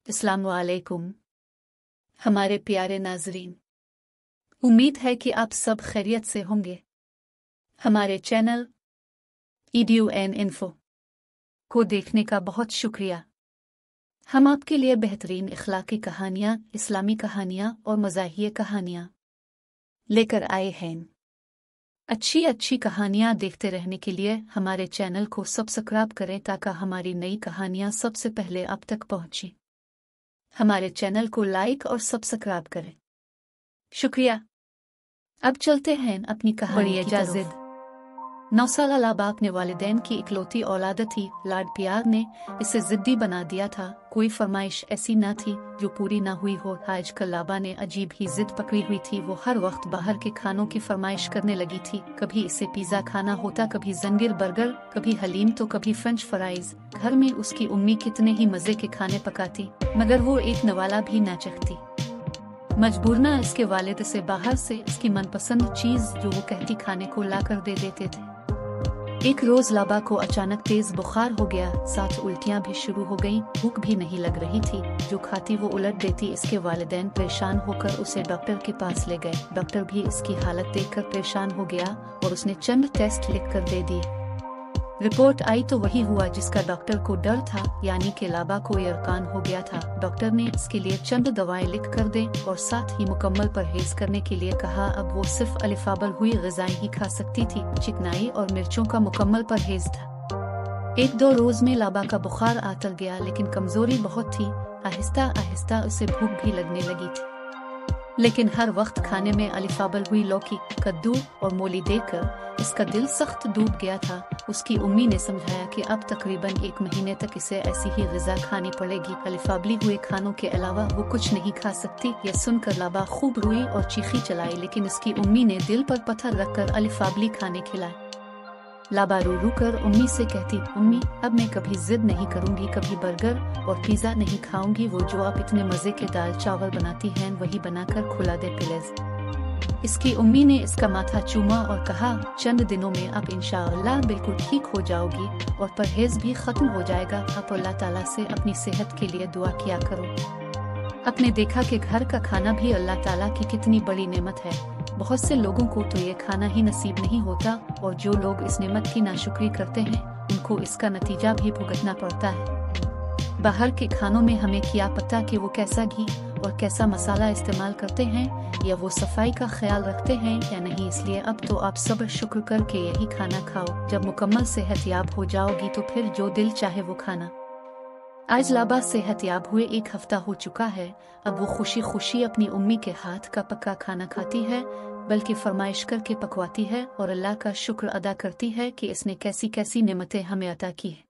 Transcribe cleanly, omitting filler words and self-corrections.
अस्सलाम वालेकुम हमारे प्यारे नाजरीन, उम्मीद है कि आप सब खैरियत से होंगे। हमारे चैनल EDUN इन्फो को देखने का बहुत शुक्रिया। हम आपके लिए बेहतरीन इखलाकी कहानियाँ, इस्लामी कहानियाँ और मज़ाहिया कहानियाँ लेकर आए हैं। अच्छी कहानियाँ देखते रहने के लिए हमारे चैनल को सब्सक्राइब करें ताकि हमारी नई कहानियाँ सबसे पहले आप तक पहुँचें। हमारे चैनल को लाइक और सब्सक्राइब करें। शुक्रिया। अब चलते हैं अपनी कहानी की तरफ। 9 साल लाबा अपने वालिदैन की इकलौती औलाद थी। लाड प्यार ने इसे जिद्दी बना दिया था। कोई फरमाइश ऐसी न थी जो पूरी ना हुई हो। आजकल लाबा ने अजीब ही जिद पकड़ी हुई थी। वो हर वक्त बाहर के खानों की फरमाइश करने लगी थी। कभी इसे पिज़्ज़ा खाना होता, कभी जंगीर बर्गर, कभी हलीम तो कभी फ्रेंच फ्राइज। घर में उसकी उम्मी कितने ही मजे के खाने पकाती, मगर वो एक नवाला भी ना चाहती। मजबूरना इसके वालिद से बाहर से इसकी मनपसंद चीज जो वो कहती खाने को ला कर दे देते थे। एक रोज लाबा को अचानक तेज बुखार हो गया, साथ उल्टियां भी शुरू हो गईं। भूख भी नहीं लग रही थी, जो खाती वो उलट देती। इसके वालिदैन परेशान होकर उसे डॉक्टर के पास ले गए। डॉक्टर भी इसकी हालत देखकर परेशान हो गया और उसने चंद टेस्ट लिख कर दे दिए। रिपोर्ट आई तो वही हुआ जिसका डॉक्टर को डर था, यानी कि लाबा को यरकान हो गया था। डॉक्टर ने इसके लिए चंद दवाएं लिख कर दें और साथ ही मुकम्मल परहेज करने के लिए कहा। अब वो सिर्फ अलिफाबल हुई ग़िज़ाएं ही खा सकती थी। चिकनाई और मिर्चों का मुकम्मल परहेज था। 1-2 रोज में लाबा का बुखार आतर गया, लेकिन कमजोरी बहुत थी। आहिस्ता आहिस्ता उसे भूख भी लगने लगी थी, लेकिन हर वक्त खाने में अलिफाबल हुई लौकी, कद्दू और मूली देखकर इसका दिल सख्त डूब गया था। उसकी उम्मी ने समझाया कि अब तकरीबन 1 महीने तक इसे ऐसी ही ग़िज़ा खानी पड़ेगी। अलिफाबली हुए खानों के अलावा वो कुछ नहीं खा सकती। यह सुनकर लाबा खूब रोई और चीखी चलाई, लेकिन उसकी उम्मी ने दिल पर पत्थर रखकर अलिफाबली खाने खिलाए। लाबा रो रो कर उम्मी से कहती, उम्मी अब मैं कभी जिद नहीं करूंगी, कभी बर्गर और पिज़्ज़ा नहीं खाऊंगी। वो जो आप इतने मजे के दाल चावल बनाती हैं वही बनाकर खुला दे प्लीज। इसकी उम्मी ने इसका माथा चूमा और कहा, चंद दिनों में आप इंशाअल्लाह बिल्कुल ठीक हो जाओगी और परहेज भी खत्म हो जाएगा। आप अल्लाह ताला से अपनी सेहत के लिए दुआ किया करो। आपने देखा कि घर का खाना भी अल्लाह ताला की कितनी बड़ी नेमत है। बहुत से लोगों को तो ये खाना ही नसीब नहीं होता, और जो लोग इस नेमत की नाशुक्री करते हैं उनको इसका नतीजा भी भुगतना पड़ता है। बाहर के खानों में हमें क्या पता कि वो कैसा घी और कैसा मसाला इस्तेमाल करते हैं, या वो सफाई का ख्याल रखते हैं या नहीं। इसलिए अब तो आप सब्र शुक्र करके यही खाना खाओ। जब मुकम्मल सेहतयाब हो जाओगी तो फिर जो दिल चाहे वो खाना। आज लाबा सेहतयाब हुए 1 हफ्ता हो चुका है। अब वो खुशी खुशी अपनी उम्मी के हाथ का पक्का खाना खाती है, बल्कि फरमाइश करके पकवाती है और अल्लाह का शुक्र अदा करती है कि इसने कैसी कैसी नेमतें हमें अता की है।